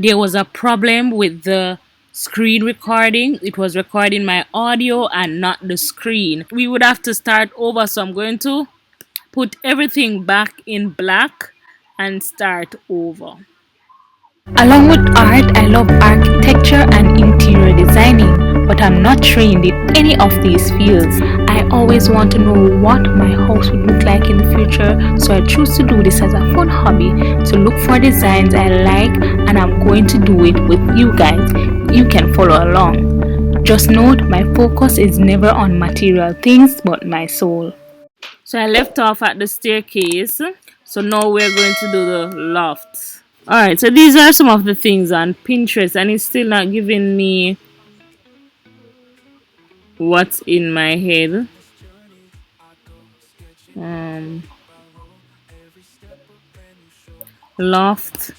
There was a problem with the screen recording. It was recording my audio and not the screen. We would have to start over, so I'm going to put everything back in black and start over. Along with art, I love architecture and interior designing, but I'm not trained in any of these fields. I always want to know what my house would look like in the future, so I choose to do this as a fun hobby to look for designs I like, and I'm going to do it with you guys. You can follow along. Just note my focus is never on material things but my soul. So I left off at the staircase. So now we're going to do the loft. Alright, so these are some of the things on Pinterest, and it's still not giving me what's in my head. Um, Loft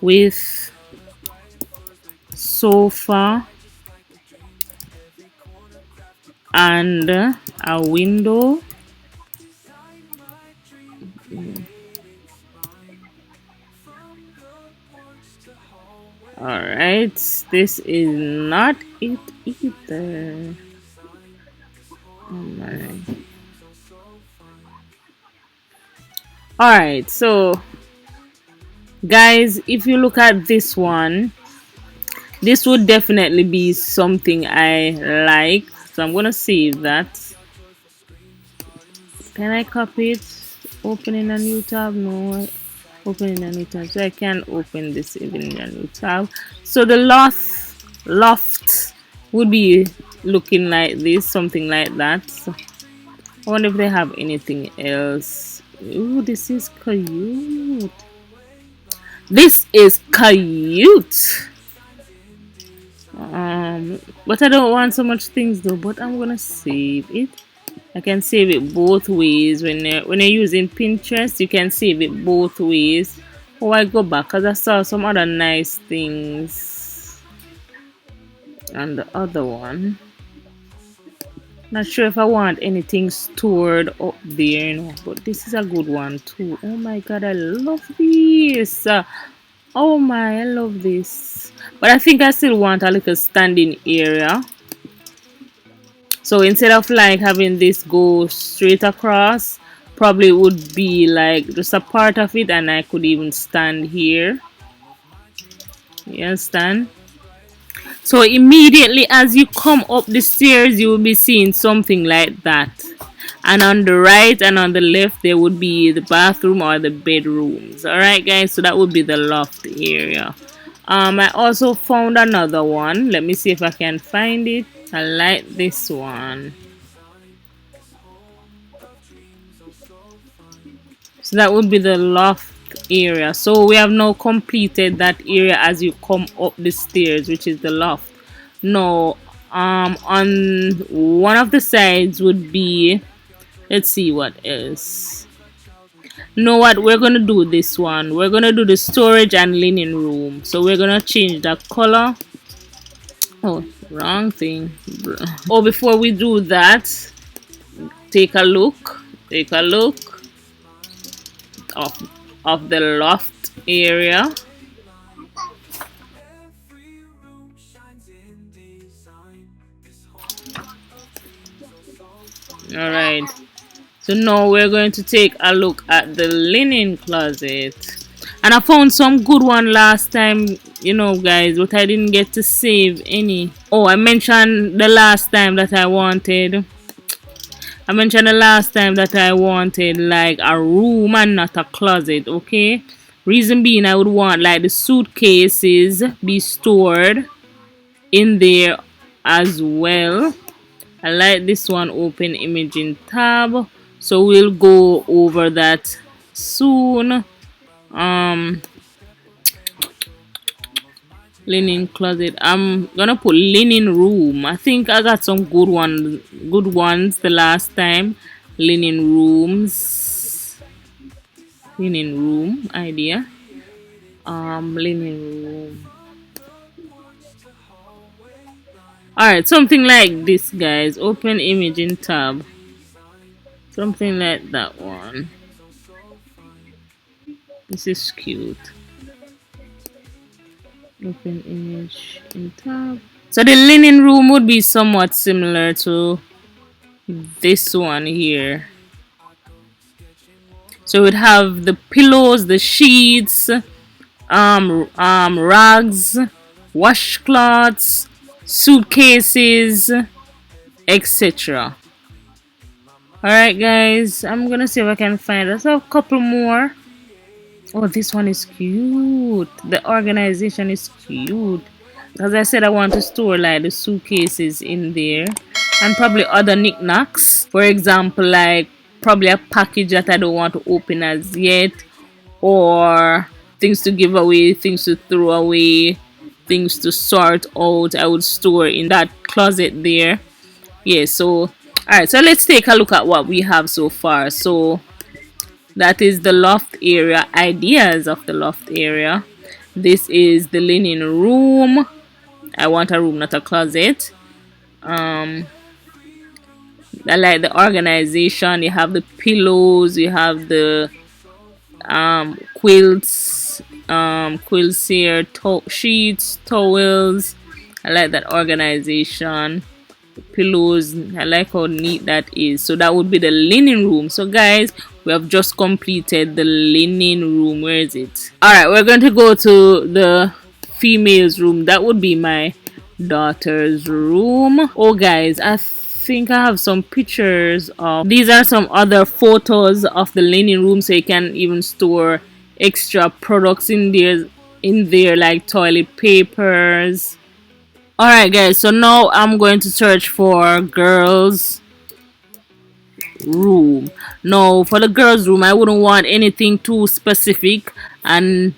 with sofa and a window. Alright, this is not it either. Oh my. Alright, so guys, if you look at this one, this would definitely be something I like. So I'm gonna save that. Can I copy it? Open in a new tab? No. Open in a new tab. So I can open this even in a new tab. So the loft would be looking like this, something like that. So I wonder if they have anything else. Ooh, this is cute. This is cute. But I don't want so much things though. But I'm gonna save it. I can save it both ways. When you're using Pinterest, you can save it both ways. Oh, I go back because I saw some other nice things on the other one. Not sure if I want anything stored up there, you know, but this is a good one too. Oh my god, I love this. Oh my, I love this. But I think I still want a little standing area. So instead of like having this go straight across, probably it would be like just a part of it, and I could even stand here. You understand? So immediately as you come up the stairs, you will be seeing something like that. And on the right and on the left, there would be the bathroom or the bedrooms. Alright guys, so that would be the loft area. I also found another one. Let me see if I can find it. I like this one. So that would be the loft area. So we have now completed that area as you come up the stairs, which is the loft. Now, on one of the sides would be, let's see what else. Know what, we're gonna do this one. We're gonna do the storage and linen room. So we're gonna change the color. Oh, wrong thing. Oh, before we do that, take a look. Take a look of the loft area. All right. So now we're going to take a look at the linen closet. And I found some good one last time, you know guys, but I didn't get to save any. Oh, I mentioned the last time that I wanted like a room and not a closet, okay? Reason being, I would want like the suitcases be stored in there as well. I like this one, open imaging tab. So we'll go over that soon. Linen closet. I'm gonna put linen room. I think I got some good ones the last time. Linen rooms. Linen room idea. Linen room. Alright, something like this guys. Open imaging tab. Something like that one. This is cute. Open image in tab. So the linen room would be somewhat similar to this one here. So we'd have the pillows, the sheets, rugs, washcloths, suitcases, etc. Alright guys, I'm gonna see if I can find us a couple more. Oh, this one is cute. The organization is cute. As I said, I want to store like the suitcases in there and probably other knickknacks. For example, like probably a package that I don't want to open as yet, or things to give away, things to throw away, things to sort out. I would store in that closet there. Yeah, so alright, so let's take a look at what we have so far. So that is the loft area, ideas of the loft area. This is the linen room. I want a room, not a closet. I like the organization. You have the pillows, you have the quilts, quilts here, sheets, towels. I like that organization. Pillows, I like how neat that is. So that would be the linen room. So guys, we have just completed the linen room. Where is it? All right, we're going to go to the female's room. That would be my daughter's room. Oh guys, I think I have some pictures of these. Are some other photos of the linen room, so you can even store extra products in there like toilet papers. Alright guys, so now I'm going to search for girls room. Now for the girls room, I wouldn't want anything too specific and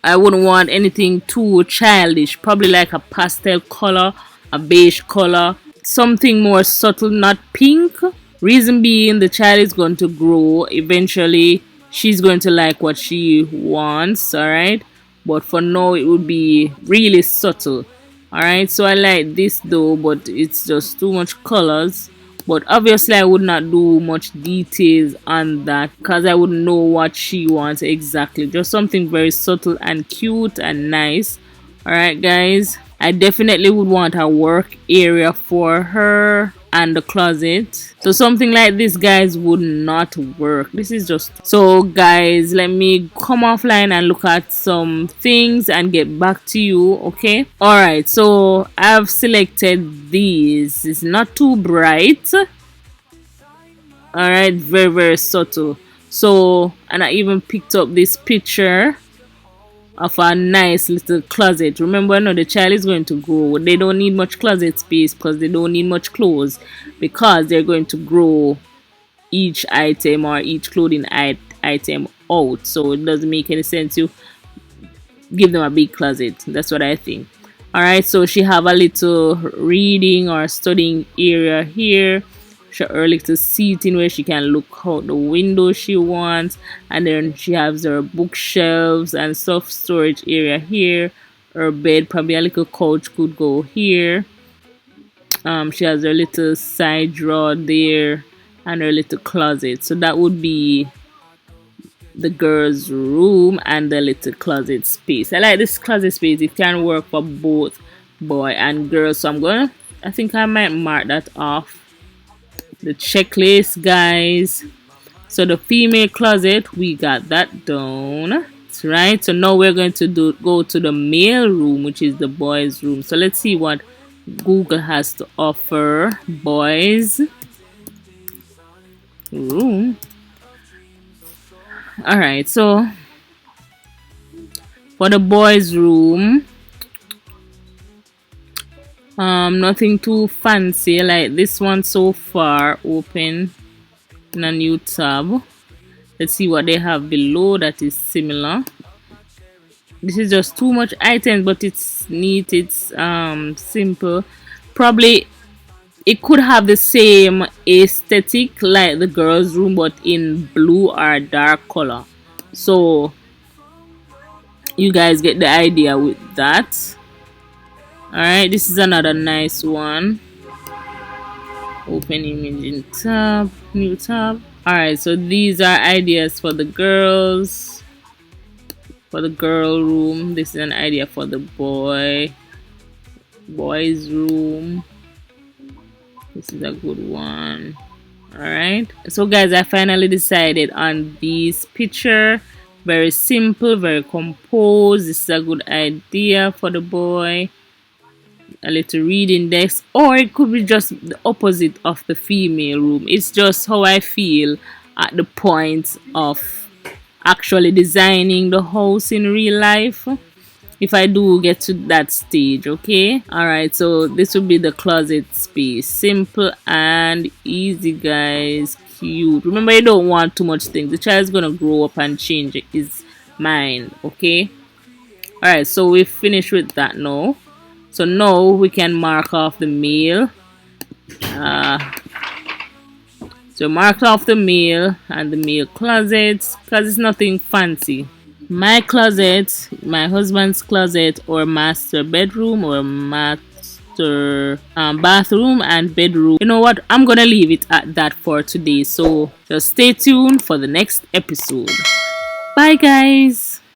I wouldn't want anything too childish. Probably like a pastel color, a beige color, something more subtle, not pink. Reason being, the child is going to grow. Eventually she's going to like what she wants. Alright, but for now it would be really subtle. Alright, so I like this though, but it's just too much colors. But obviously I would not do much details on that because I wouldn't know what she wants exactly. Just something very subtle and cute and nice. Alright guys, I definitely would want a work area for her and the closet. So something like this guys would not work. This is just so guys, let me come offline and look at some things and get back to you. Okay, all right, so I've selected these. It's not too bright. All right, very subtle. So, and I even picked up this picture of a nice little closet. Remember, no, the child is going to grow. They don't need much closet space because they don't need much clothes, because they're going to grow each item or each clothing item out. So it doesn't make any sense to give them a big closet. That's what I think. All right, so she have a little reading or studying area here. Her little seating where she can look out the window she wants, and then she has her bookshelves and stuff storage area here. Her bed, probably a little couch could go here. She has her little side drawer there and her little closet. So that would be the girl's room and the little closet space. I like this closet space. It can work for both boy and girl. So I think I might mark that off the checklist, guys. So the female closet, we got that done. That's right. So now we're going to go to the male room, which is the boys room. So let's see what Google has to offer. Boys room. All right, so for the boys room, nothing too fancy. Like this one so far. Open in a new tab. Let's see what they have below that is similar. This is just too much items, but it's neat. It's simple. Probably it could have the same aesthetic like the girls room, but in blue or dark color. So you guys get the idea with that. Alright, this is another nice one. Open image in tab, new tab. Alright, so these are ideas for the girls. for the girl room. This is an idea for the boys room. This is a good one. Alright, so guys, I finally decided on this picture. Very simple, very composed. This is a good idea for the boy. A little reading desk, or it could be just the opposite of the female room. It's just how I feel at the point of actually designing the house in real life, if I do get to that stage. Okay, all right, so this will be the closet space. Simple and easy, guys. Cute. Remember, you don't want too much things. The child's gonna grow up and change his mind. Okay, all right, so we finished with that now. So now we can mark off the male. So mark off the male and the male closets, because it's nothing fancy. My closet, my husband's closet, or master bedroom, or master bathroom and bedroom. You know what? I'm gonna leave it at that for today. So just stay tuned for the next episode. Bye, guys.